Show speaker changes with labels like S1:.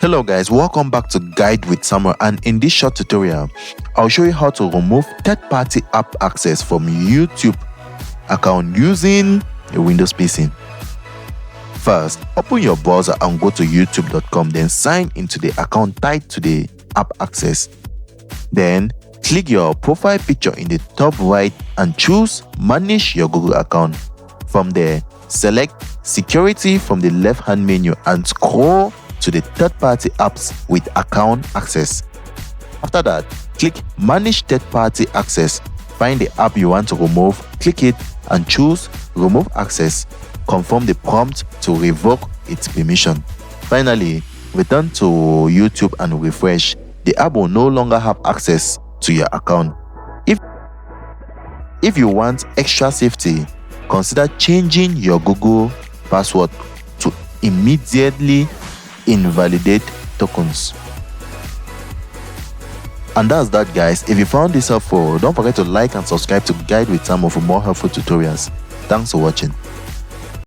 S1: Hello guys, welcome back to Guide with Samuel, and in this short tutorial, I'll show you how to remove third-party app access from YouTube account using a Windows PC. First, open your browser and go to youtube.com, then sign into the account tied to the app access. Then, click your profile picture in the top right and choose Manage your Google account. From there, select Security from the left-hand menu and scroll to the third-party apps with account access. After that, click Manage Third-Party Access. Find the app you want to remove, click it and choose Remove Access. Confirm the prompt to revoke its permission. Finally, return to YouTube and refresh. The app will no longer have access to your account. If you want extra safety, consider changing your Google password to immediately invalidate tokens. And that's that, guys. If you found this helpful, don't forget to like and subscribe to Guide with Samuel for more helpful tutorials. Thanks for watching.